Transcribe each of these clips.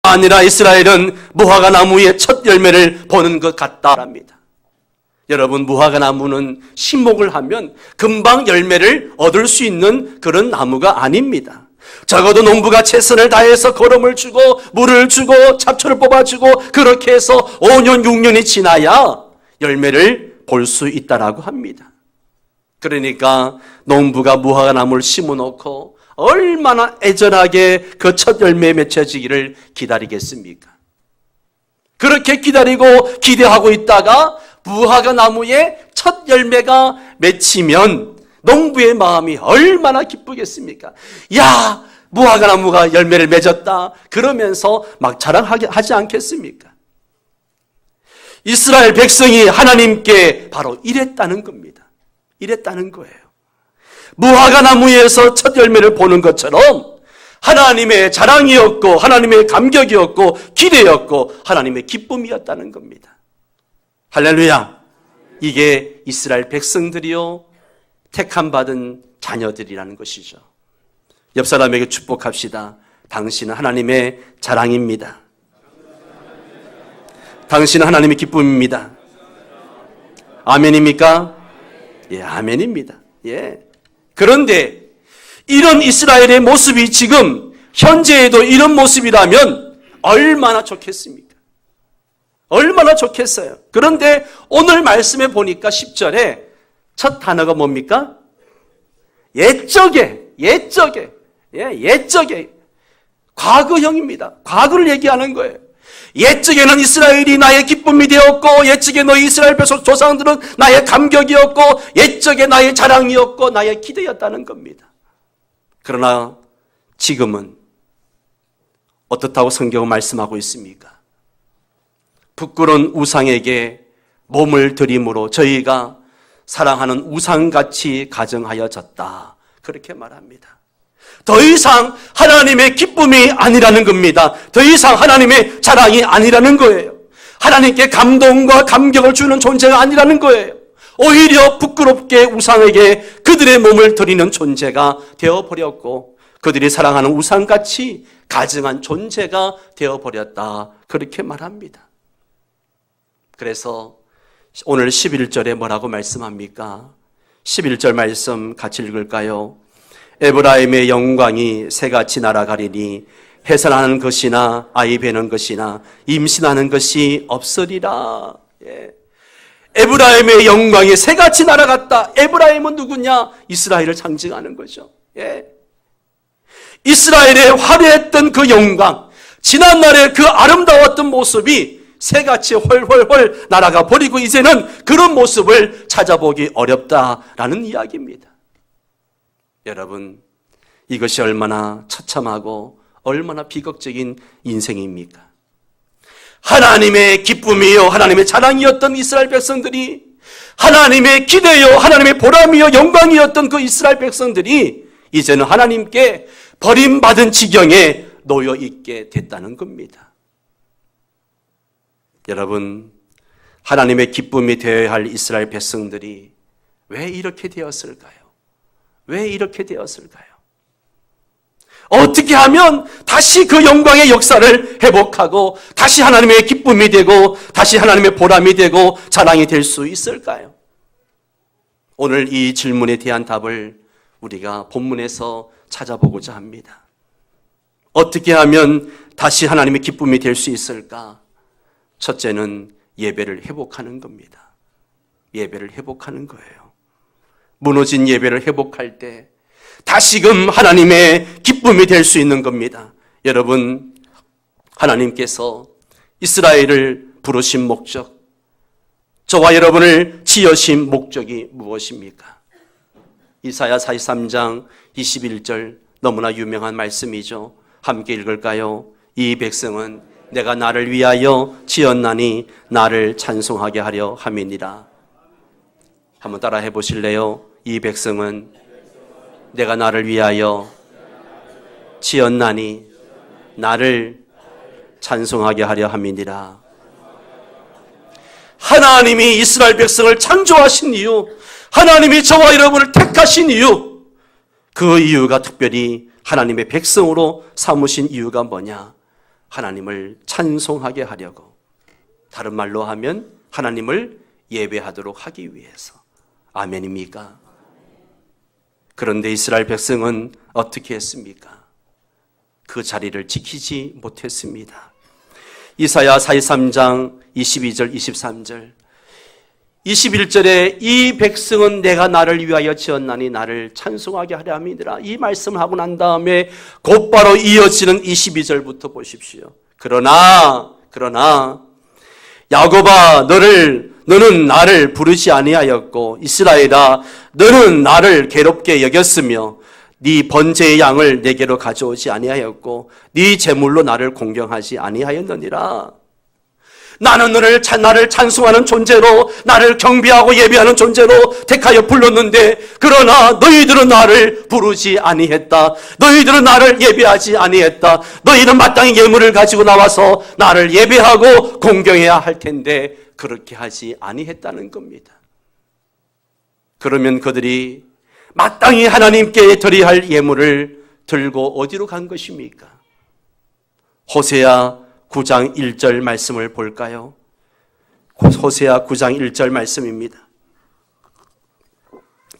아니라 이스라엘은 무화과 나무의 첫 열매를 보는 것 같다랍니다. 여러분, 무화과 나무는 신목을 하면 금방 열매를 얻을 수 있는 그런 나무가 아닙니다. 적어도 농부가 최선을 다해서 거름을 주고 물을 주고 잡초를 뽑아주고 그렇게 해서 5년 6년이 지나야 열매를 볼 수 있다라고 합니다. 그러니까 농부가 무화과 나무를 심어놓고 얼마나 애절하게 그 첫 열매에 맺혀지기를 기다리겠습니까? 그렇게 기다리고 기대하고 있다가 무화과 나무에 첫 열매가 맺히면 농부의 마음이 얼마나 기쁘겠습니까? 야, 무화과 나무가 열매를 맺었다 그러면서 막 자랑하지 않겠습니까? 이스라엘 백성이 하나님께 바로 이랬다는 겁니다. 이랬다는 거예요. 무화과 나무에서 첫 열매를 보는 것처럼 하나님의 자랑이었고 하나님의 감격이었고 기대였고 하나님의 기쁨이었다는 겁니다. 할렐루야. 이게 이스라엘 백성들이요 택함 받은 자녀들이라는 것이죠. 옆 사람에게 축복합시다. 당신은 하나님의 자랑입니다. 당신은 하나님의 기쁨입니다. 아멘입니까? 예, 아멘입니다. 예. 그런데 이런 이스라엘의 모습이 지금 현재에도 이런 모습이라면 얼마나 좋겠습니까? 얼마나 좋겠어요. 그런데 오늘 말씀에 보니까 10절에 첫 단어가 뭡니까? 옛적에 과거형입니다. 과거를 얘기하는 거예요. 옛적에는 이스라엘이 나의 기쁨이 되었고 옛적에 너희 이스라엘 백성 조상들은 나의 감격이었고 옛적에 나의 자랑이었고 나의 기대였다는 겁니다. 그러나 지금은 어떻다고 성경은 말씀하고 있습니까? 부끄러운 우상에게 몸을 들임으로 저희가 사랑하는 우상같이 가정하여졌다. 그렇게 말합니다. 더 이상 하나님의 기쁨이 아니라는 겁니다. 더 이상 하나님의 자랑이 아니라는 거예요. 하나님께 감동과 감격을 주는 존재가 아니라는 거예요. 오히려 부끄럽게 우상에게 그들의 몸을 드리는 존재가 되어버렸고 그들이 사랑하는 우상같이 가증한 존재가 되어버렸다. 그렇게 말합니다. 그래서 오늘 11절에 뭐라고 말씀합니까? 11절 말씀 같이 읽을까요? 에브라임의 영광이 새같이 날아가리니 해산하는 것이나 아이 베는 것이나 임신하는 것이 없으리라. 예. 에브라임의 영광이 새같이 날아갔다. 에브라임은 누구냐? 이스라엘을 상징하는 거죠. 예. 이스라엘의 화려했던 그 영광, 지난날의 그 아름다웠던 모습이 새같이 훨훨훨 날아가 버리고 이제는 그런 모습을 찾아보기 어렵다라는 이야기입니다. 여러분, 이것이 얼마나 처참하고 얼마나 비극적인 인생입니까? 하나님의 기쁨이요 하나님의 자랑이었던 이스라엘 백성들이, 하나님의 기대요 하나님의 보람이요 영광이었던 그 이스라엘 백성들이 이제는 하나님께 버림받은 지경에 놓여 있게 됐다는 겁니다. 여러분, 하나님의 기쁨이 되어야 할 이스라엘 백성들이 왜 이렇게 되었을까요? 왜 이렇게 되었을까요? 어떻게 하면 다시 그 영광의 역사를 회복하고 다시 하나님의 기쁨이 되고 다시 하나님의 보람이 되고 자랑이 될 수 있을까요? 오늘 이 질문에 대한 답을 우리가 본문에서 찾아보고자 합니다. 어떻게 하면 다시 하나님의 기쁨이 될 수 있을까? 첫째는 예배를 회복하는 겁니다. 예배를 회복하는 거예요. 무너진 예배를 회복할 때 다시금 하나님의 기쁨이 될 수 있는 겁니다. 여러분, 하나님께서 이스라엘을 부르신 목적, 저와 여러분을 지으신 목적이 무엇입니까? 이사야 43장 21절 너무나 유명한 말씀이죠. 함께 읽을까요? 이 백성은 내가 나를 위하여 지었나니 나를 찬송하게 하려 함이니라. 한번 따라 해보실래요? 이 백성은 내가 나를 위하여 지었나니 나를 찬송하게 하려 함이니라. 하나님이 이스라엘 백성을 창조하신 이유, 하나님이 저와 여러분을 택하신 이유, 그 이유가 특별히 하나님의 백성으로 삼으신 이유가 뭐냐? 하나님을 찬송하게 하려고, 다른 말로 하면 하나님을 예배하도록 하기 위해서. 아멘입니까? 그런데 이스라엘 백성은 어떻게 했습니까? 그 자리를 지키지 못했습니다. 이사야 43장 22절 23절 21절에 이 백성은 내가 나를 위하여 지었나니 나를 찬송하게 하려 함이니라. 이 말씀을 하고 난 다음에 곧바로 이어지는 22절부터 보십시오. 그러나 야곱아 너는 나를 부르지 아니하였고 이스라엘아 너는 나를 괴롭게 여겼으며 네 번제의 양을 내게로 가져오지 아니하였고 네 제물로 나를 공경하지 아니하였느니라. 나는 나를 찬송하는 존재로, 나를 경배하고 예배하는 존재로 택하여 불렀는데, 그러나 너희들은 나를 부르지 아니했다. 너희들은 나를 예배하지 아니했다. 너희는 마땅히 예물을 가지고 나와서 나를 예배하고 공경해야 할 텐데 그렇게 하지 아니했다는 겁니다. 그러면 그들이 마땅히 하나님께 드려야 할 예물을 들고 어디로 간 것입니까? 호세아 9장 1절 말씀을 볼까요? 호세아 9장 1절 말씀입니다.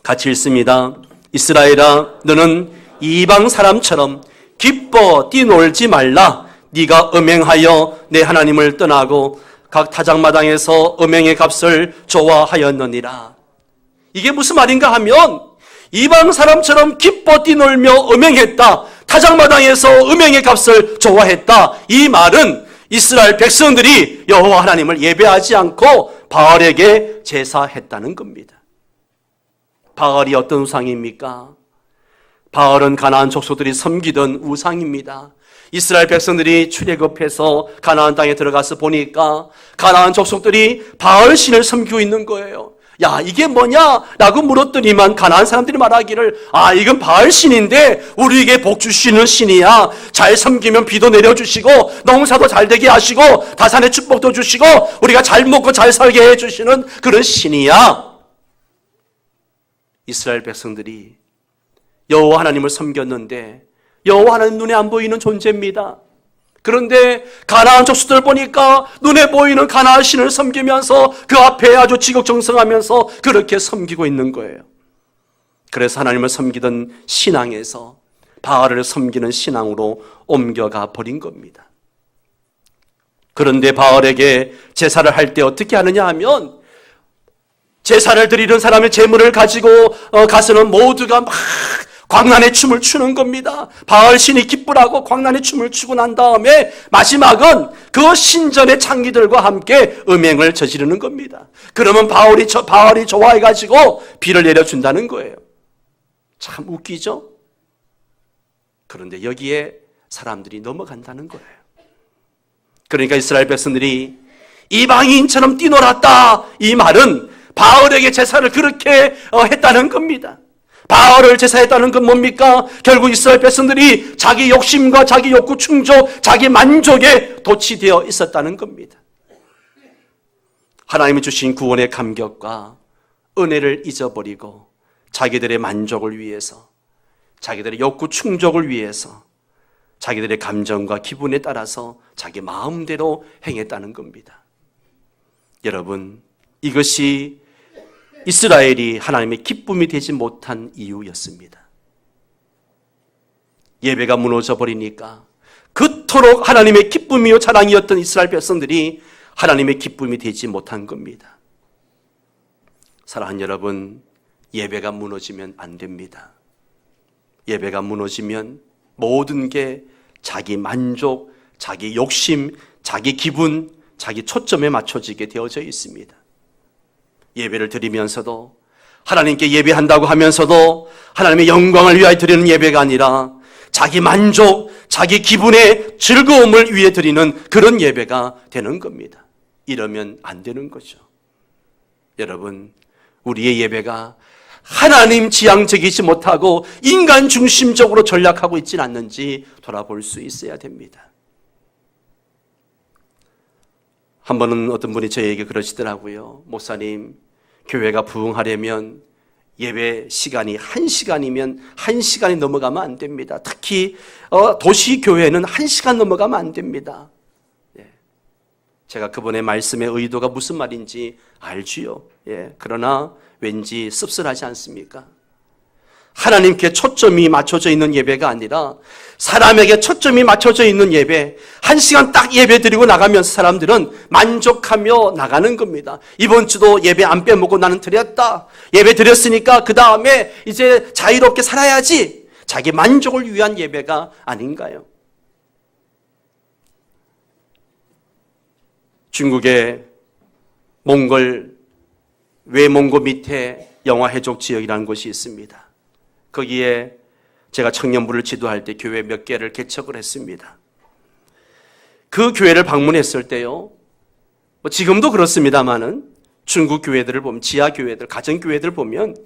같이 읽습니다. 이스라엘아 너는 이방 사람처럼 기뻐 뛰놀지 말라. 네가 음행하여 내 하나님을 떠나고 각 타작마당에서 음행의 값을 좋아하였느니라. 이게 무슨 말인가 하면 이방 사람처럼 기뻐 뛰놀며 음행했다. 타작마당에서 음행의 값을 좋아했다. 이 말은 이스라엘 백성들이 여호와 하나님을 예배하지 않고 바알에게 제사했다는 겁니다. 바알이 어떤 우상입니까? 바알은 가나안 족속들이 섬기던 우상입니다. 이스라엘 백성들이 출애굽해서 가나안 땅에 들어가서 보니까 가나안 족속들이 바알 신을 섬기고 있는 거예요. 야, 이게 뭐냐? 라고 물었더니만 가나안 사람들이 말하기를, 이건 바알 신인데 우리에게 복 주시는 신이야. 잘 섬기면 비도 내려주시고 농사도 잘 되게 하시고 다산의 축복도 주시고 우리가 잘 먹고 잘 살게 해주시는 그런 신이야. 이스라엘 백성들이 여호와 하나님을 섬겼는데 여호와 하나님 눈에 안 보이는 존재입니다. 그런데 가나안 족속들 보니까 눈에 보이는 가나안 신을 섬기면서 그 앞에 아주 지극정성하면서 그렇게 섬기고 있는 거예요. 그래서 하나님을 섬기던 신앙에서 바알을 섬기는 신앙으로 옮겨가 버린 겁니다. 그런데 바알에게 제사를 할 때 어떻게 하느냐 하면 제사를 드리는 사람의 제물을 가지고 가서는 모두가 막 광란의 춤을 추는 겁니다. 바알 신이 기쁘라고 광란의 춤을 추고 난 다음에 마지막은 그 신전의 창기들과 함께 음행을 저지르는 겁니다. 그러면 바알이 좋아해가지고 비를 내려준다는 거예요. 참 웃기죠? 그런데 여기에 사람들이 넘어간다는 거예요. 그러니까 이스라엘 백성들이 이방인처럼 뛰놀았다. 이 말은 바알에게 제사를 그렇게 했다는 겁니다. 바알을 제사했다는 건 뭡니까? 결국 이스라엘 백성들이 자기 욕심과 자기 욕구 충족, 자기 만족에 도취되어 있었다는 겁니다. 하나님이 주신 구원의 감격과 은혜를 잊어버리고 자기들의 만족을 위해서, 자기들의 욕구 충족을 위해서 자기들의 감정과 기분에 따라서 자기 마음대로 행했다는 겁니다. 여러분, 이것이 이스라엘이 하나님의 기쁨이 되지 못한 이유였습니다. 예배가 무너져 버리니까 그토록 하나님의 기쁨이요 자랑이었던 이스라엘 백성들이 하나님의 기쁨이 되지 못한 겁니다. 사랑하는 여러분, 예배가 무너지면 안 됩니다. 예배가 무너지면 모든 게 자기 만족, 자기 욕심, 자기 기분, 자기 초점에 맞춰지게 되어져 있습니다. 예배를 드리면서도 하나님께 예배한다고 하면서도 하나님의 영광을 위하여 드리는 예배가 아니라 자기 만족, 자기 기분의 즐거움을 위해 드리는 그런 예배가 되는 겁니다. 이러면 안 되는 거죠. 여러분, 우리의 예배가 하나님 지향적이지 못하고 인간 중심적으로 전략하고 있지는 않는지 돌아볼 수 있어야 됩니다. 한 번은 어떤 분이 저에게 그러시더라고요. 목사님, 교회가 부흥하려면 예배 시간이 1시간이면 1시간이 넘어가면 안 됩니다. 특히 도시 교회는 1시간 넘어가면 안 됩니다. 제가 그분의 말씀의 의도가 무슨 말인지 알지요. 그러나 왠지 씁쓸하지 않습니까? 하나님께 초점이 맞춰져 있는 예배가 아니라 사람에게 초점이 맞춰져 있는 예배, 1시간 딱 예배 드리고 나가면서 사람들은 만족하며 나가는 겁니다. 이번 주도 예배 안 빼먹고 나는 드렸다. 예배 드렸으니까 그 다음에 이제 자유롭게 살아야지. 자기 만족을 위한 예배가 아닌가요? 중국의 몽골 외몽고 밑에 영화해족 지역이라는 곳이 있습니다. 거기에 제가 청년부를 지도할 때 교회 몇 개를 개척을 했습니다. 그 교회를 방문했을 때요, 지금도 그렇습니다만은 중국 교회들을 보면, 지하 교회들, 가정 교회들 보면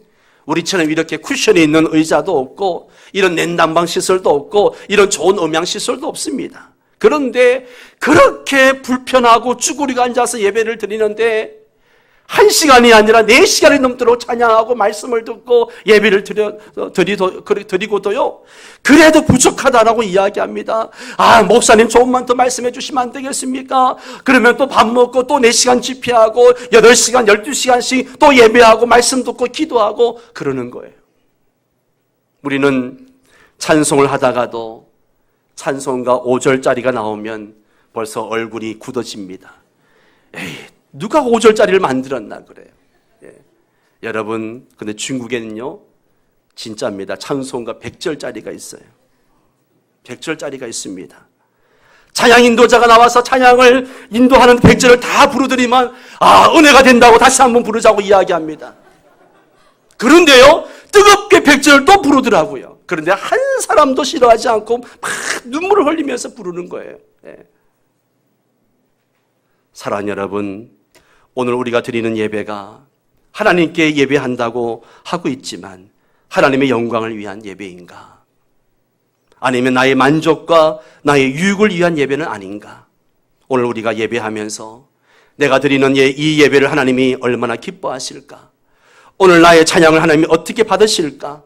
우리처럼 이렇게 쿠션이 있는 의자도 없고 이런 냉난방 시설도 없고 이런 좋은 음향 시설도 없습니다. 그런데 그렇게 불편하고 쭈구리가 앉아서 예배를 드리는데 1시간이 아니라 4시간이 넘도록 찬양하고 말씀을 듣고 예배를 드리고도요, 그래도 부족하다라고 이야기합니다. 목사님 조금만 더 말씀해 주시면 안 되겠습니까? 그러면 또 밥 먹고 또 4시간 집회하고 8시간, 12시간씩 또 예배하고 말씀 듣고 기도하고 그러는 거예요. 우리는 찬송을 하다가도 찬송가 5절짜리가 나오면 벌써 얼굴이 굳어집니다. 에이, 누가 5절짜리를 만들었나 그래요. 여러분, 근데 중국에는요, 진짜입니다. 찬송가 100절짜리가 있어요. 100절짜리가 있습니다. 찬양 인도자가 나와서 찬양을 인도하는 100절을 다 부르더니만 은혜가 된다고 다시 한번 부르자고 이야기합니다. 그런데요, 뜨겁게 100절을 또 부르더라고요. 그런데 한 사람도 싫어하지 않고 막 눈물을 흘리면서 부르는 거예요. 사랑하는 여러분, 오늘 우리가 드리는 예배가 하나님께 예배한다고 하고 있지만 하나님의 영광을 위한 예배인가? 아니면 나의 만족과 나의 유익을 위한 예배는 아닌가? 오늘 우리가 예배하면서 내가 드리는 이 예배를 하나님이 얼마나 기뻐하실까? 오늘 나의 찬양을 하나님이 어떻게 받으실까?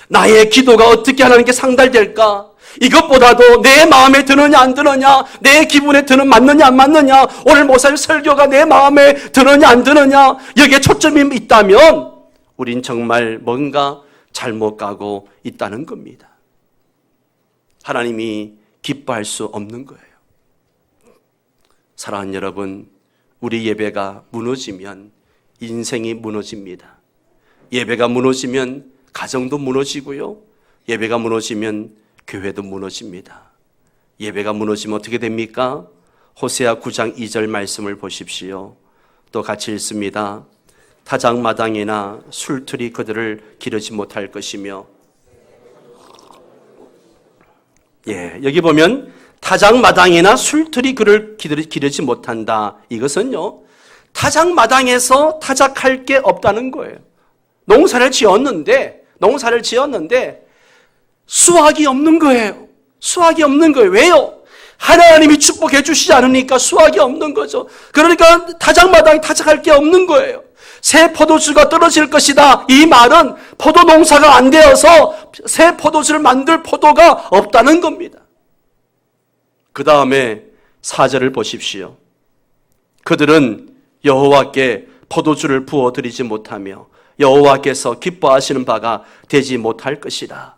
나의 기도가 어떻게 하나님께 상달될까? 이것보다도 내 마음에 드느냐 안 드느냐, 내 기분에 드는 맞느냐 안 맞느냐, 오늘 목사님 설교가 내 마음에 드느냐 안 드느냐, 여기에 초점이 있다면 우린 정말 뭔가 잘못 가고 있다는 겁니다. 하나님이 기뻐할 수 없는 거예요. 사랑하는 여러분, 우리 예배가 무너지면 인생이 무너집니다. 예배가 무너지면 가정도 무너지고요, 예배가 무너지면 교회도 무너집니다. 예배가 무너지면 어떻게 됩니까? 호세아 9장 2절 말씀을 보십시오. 또 같이 읽습니다. 타작마당이나 술틀이 그들을 기르지 못할 것이며, 여기 보면 타작마당이나 술틀이 그를 기르지 못한다. 이것은요, 타작마당에서 타작할 게 없다는 거예요. 농사를 지었는데 수확이 없는 거예요. 수확이 없는 거예요. 왜요? 하나님이 축복해 주시지 않으니까 수확이 없는 거죠. 그러니까 타작마당에 타작할 게 없는 거예요. 새 포도주가 떨어질 것이다. 이 말은 포도 농사가 안 되어서 새 포도주를 만들 포도가 없다는 겁니다. 그 다음에 4절을 보십시오. 그들은 여호와께 포도주를 부어드리지 못하며 여호와께서 기뻐하시는 바가 되지 못할 것이다.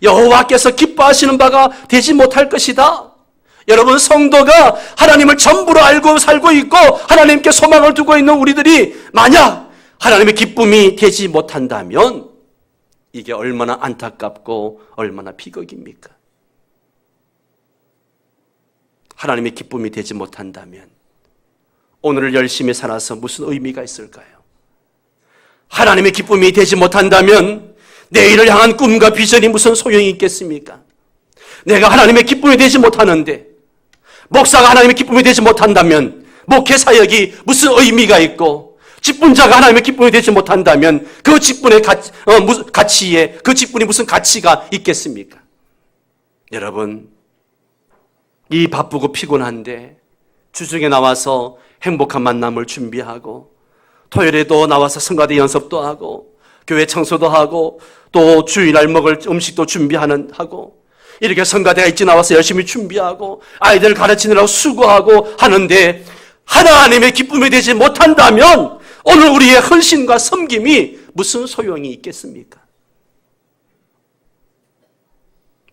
여호와께서 기뻐하시는 바가 되지 못할 것이다. 여러분, 성도가 하나님을 전부로 알고 살고 있고 하나님께 소망을 두고 있는 우리들이 만약 하나님의 기쁨이 되지 못한다면 이게 얼마나 안타깝고 얼마나 비극입니까? 하나님의 기쁨이 되지 못한다면 오늘을 열심히 살아서 무슨 의미가 있을까요? 하나님의 기쁨이 되지 못한다면 내일을 향한 꿈과 비전이 무슨 소용이 있겠습니까? 내가 하나님의 기쁨이 되지 못하는데, 목사가 하나님의 기쁨이 되지 못한다면 목회 사역이 무슨 의미가 있고, 직분자가 하나님의 기쁨이 되지 못한다면 그 직분의 가치에, 그 직분이 무슨 가치가 있겠습니까? 여러분, 이 바쁘고 피곤한데 주중에 나와서 행복한 만남을 준비하고 토요일에도 나와서 성가대 연습도 하고 교회 청소도 하고 또 주일날 먹을 음식도 하고 이렇게 성가대가 일찍 나와서 열심히 준비하고 아이들 가르치느라고 수고하고 하는데 하나님의 기쁨이 되지 못한다면 오늘 우리의 헌신과 섬김이 무슨 소용이 있겠습니까?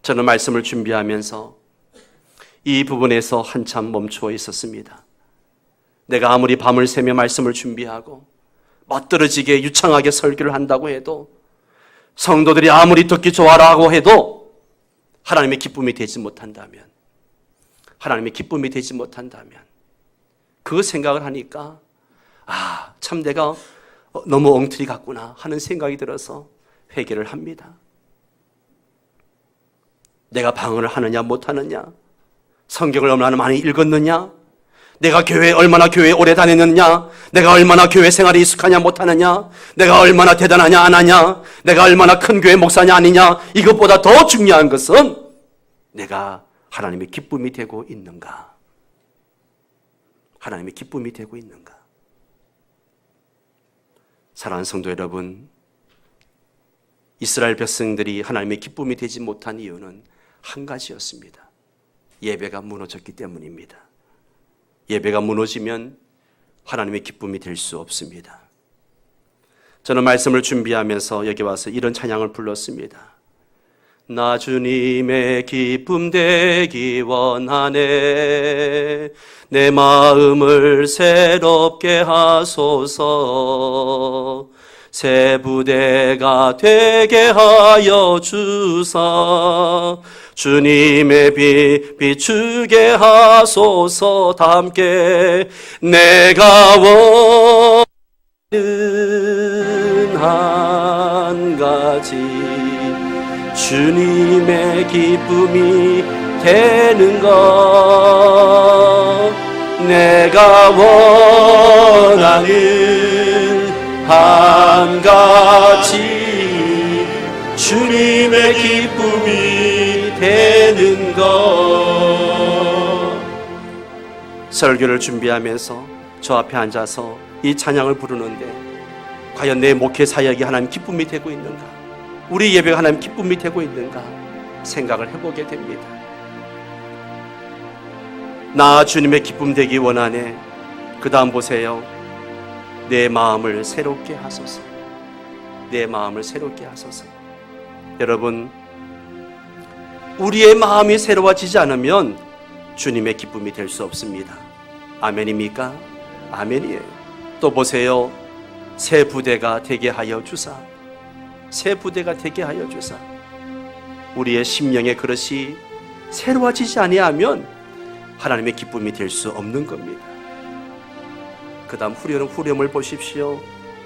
저는 말씀을 준비하면서 이 부분에서 한참 멈추어 있었습니다. 내가 아무리 밤을 새며 말씀을 준비하고 멋들어지게 유창하게 설교를 한다고 해도 성도들이 아무리 듣기 좋아라고 해도 하나님의 기쁨이 되지 못한다면 그 생각을 하니까 참 내가 너무 엉터리 같구나 하는 생각이 들어서 회개를 합니다. 내가 방언을 하느냐 못하느냐, 성경을 얼마나 많이 읽었느냐, 내가 얼마나 교회에 오래 다녔느냐, 내가 얼마나 교회 생활에 익숙하냐 못하느냐, 내가 얼마나 대단하냐 안 하냐, 내가 얼마나 큰 교회 목사냐 아니냐, 이것보다 더 중요한 것은 내가 하나님의 기쁨이 되고 있는가? 하나님의 기쁨이 되고 있는가? 사랑하는 성도 여러분, 이스라엘 백성들이 하나님의 기쁨이 되지 못한 이유는 한 가지였습니다. 예배가 무너졌기 때문입니다. 예배가 무너지면 하나님의 기쁨이 될 수 없습니다. 저는 말씀을 준비하면서 여기 와서 이런 찬양을 불렀습니다. 나 주님의 기쁨 되기 원하네. 내 마음을 새롭게 하소서. 새 부대가 되게 하여 주사. 주님의 빛 비추게 하소서. 다 함께 내가 원하는 한 가지 주님의 기쁨이 되는 것. 내가 원하는 한 가지 주님의 기쁨이 되는 것. 설교를 준비하면서 저 앞에 앉아서 이 찬양을 부르는데 과연 내 목회 사역이 하나님 기쁨이 되고 있는가, 우리 예배가 하나님 기쁨이 되고 있는가 생각을 해보게 됩니다. 나 주님의 기쁨 되기 원하네. 그 다음 보세요. 내 마음을 새롭게 하소서. 내 마음을 새롭게 하소서. 여러분, 우리의 마음이 새로워지지 않으면 주님의 기쁨이 될 수 없습니다. 아멘입니까? 아멘이에요. 또 보세요. 새 부대가 되게 하여 주사. 새 부대가 되게 하여 주사. 우리의 심령의 그릇이 새로워지지 아니하면 하나님의 기쁨이 될 수 없는 겁니다. 그 다음 후렴을 보십시오.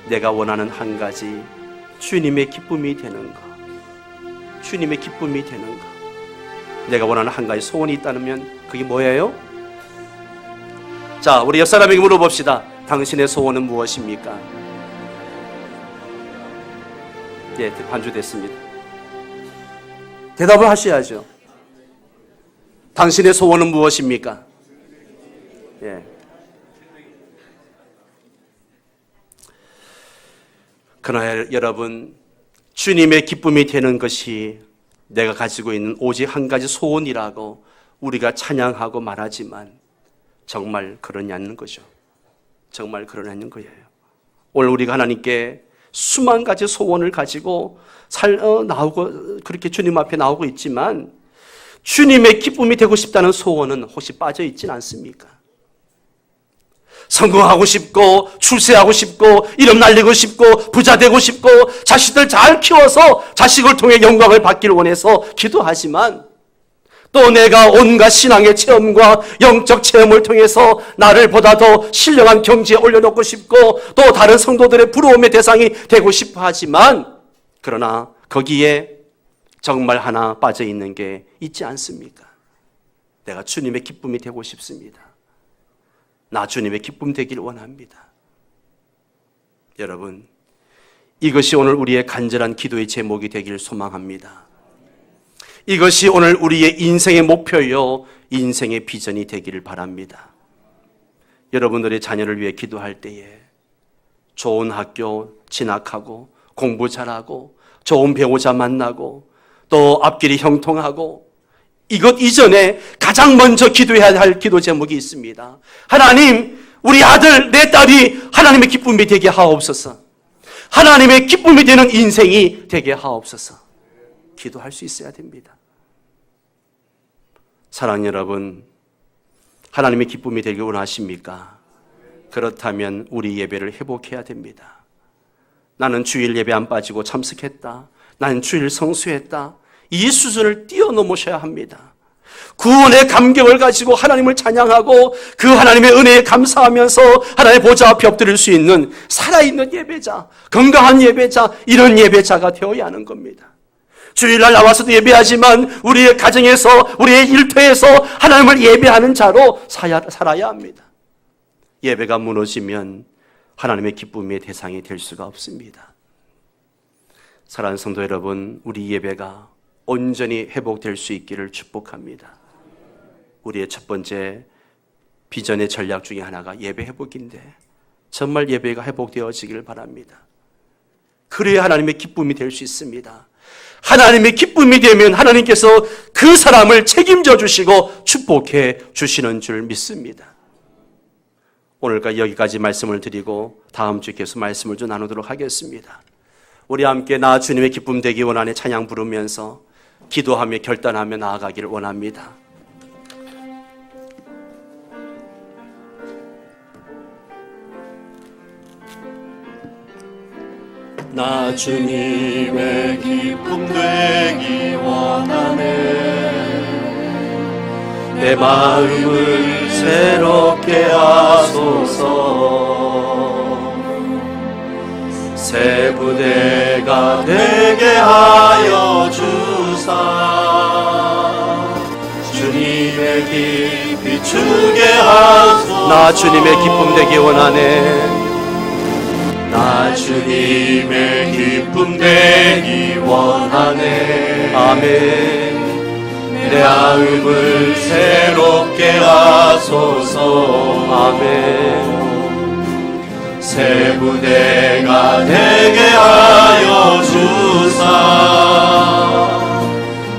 내가 원하는 한 가지 주님의 기쁨이 되는 것. 주님의 기쁨이 되는 것. 내가 원하는 한 가지 소원이 있다면 그게 뭐예요? 자, 우리 옆 사람에게 물어봅시다. 당신의 소원은 무엇입니까? 예, 반주됐습니다. 대답을 하셔야죠. 당신의 소원은 무엇입니까? 예. 그러나 여러분, 주님의 기쁨이 되는 것이 내가 가지고 있는 오직 한 가지 소원이라고 우리가 찬양하고 말하지만 정말 그러냐는 거죠. 정말 그러냐는 거예요. 오늘 우리가 하나님께 수만 가지 소원을 가지고 나오고 그렇게 주님 앞에 나오고 있지만 주님의 기쁨이 되고 싶다는 소원은 혹시 빠져 있진 않습니까? 성공하고 싶고 출세하고 싶고 이름 날리고 싶고 부자 되고 싶고 자식들 잘 키워서 자식을 통해 영광을 받기를 원해서 기도하지만 또 내가 온갖 신앙의 체험과 영적 체험을 통해서 나를 보다 더 신령한 경지에 올려놓고 싶고 또 다른 성도들의 부러움의 대상이 되고 싶어 하지만 그러나 거기에 정말 하나 빠져 있는 게 있지 않습니까? 내가 주님의 기쁨이 되고 싶습니다. 나 주님의 기쁨 되길 원합니다. 여러분, 이것이 오늘 우리의 간절한 기도의 제목이 되길 소망합니다. 이것이 오늘 우리의 인생의 목표요, 인생의 비전이 되기를 바랍니다. 여러분들의 자녀를 위해 기도할 때에 좋은 학교 진학하고 공부 잘하고 좋은 배우자 만나고 또 앞길이 형통하고 이것 이전에 가장 먼저 기도해야 할 기도 제목이 있습니다. 하나님, 우리 아들, 내 딸이 하나님의 기쁨이 되게 하옵소서. 하나님의 기쁨이 되는 인생이 되게 하옵소서. 기도할 수 있어야 됩니다. 사랑하는 여러분, 하나님의 기쁨이 되길 원하십니까? 그렇다면 우리 예배를 회복해야 됩니다. 나는 주일 예배 안 빠지고 참석했다. 나는 주일 성수했다. 이 수준을 뛰어넘으셔야 합니다. 구원의 감격을 가지고 하나님을 찬양하고 그 하나님의 은혜에 감사하면서 하나님의 보좌 앞에 엎드릴 수 있는 살아있는 예배자, 건강한 예배자, 이런 예배자가 되어야 하는 겁니다. 주일날 나와서도 예배하지만 우리의 가정에서, 우리의 일터에서 하나님을 예배하는 자로 살아야 합니다. 예배가 무너지면 하나님의 기쁨의 대상이 될 수가 없습니다. 사랑하는 성도 여러분, 우리 예배가 온전히 회복될 수 있기를 축복합니다. 우리의 첫 번째 비전의 전략 중에 하나가 예배 회복인데 정말 예배가 회복되어지기를 바랍니다. 그래야 하나님의 기쁨이 될 수 있습니다. 하나님의 기쁨이 되면 하나님께서 그 사람을 책임져 주시고 축복해 주시는 줄 믿습니다. 오늘까지 여기까지 말씀을 드리고 다음 주에 계속 말씀을 좀 나누도록 하겠습니다. 우리 함께 나 주님의 기쁨 되기 원하는 찬양 부르면서 기도하며 결단하며 나아가기를 원합니다. 나 주님의 기쁨 되기 원하네. 내 마음을 새롭게 하소서. 새 부대가 되게 하여 주사. 주님의 깊이 주게 하소서. 나 주님의 기쁨 되기 원하네. 나 주님의 기쁨 되기 원하네. 아멘. 내 마음을 새롭게 하소서. 아멘. 새 부대가 되게 하여 주사.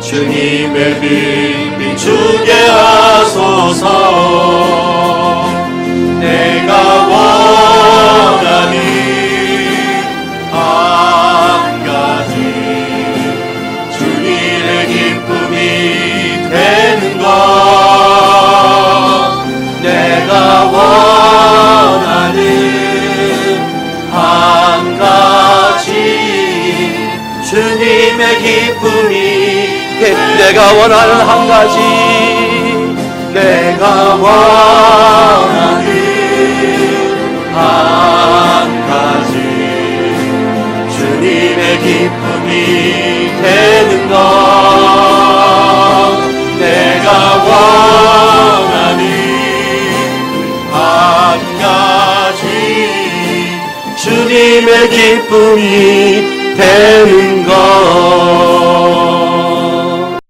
주님의 빛 비추게 하소서. 내가 원하니 한 가지 주님의 기쁨이 되는 것. 내가 원하는 한 가지 주님의 기쁨이 내가 원하는 한 가지. 내가 원하는 한 가지 주님의 기쁨이 되는 것. 내가 원하는 한 가지 주님의 기쁨이 되는 것.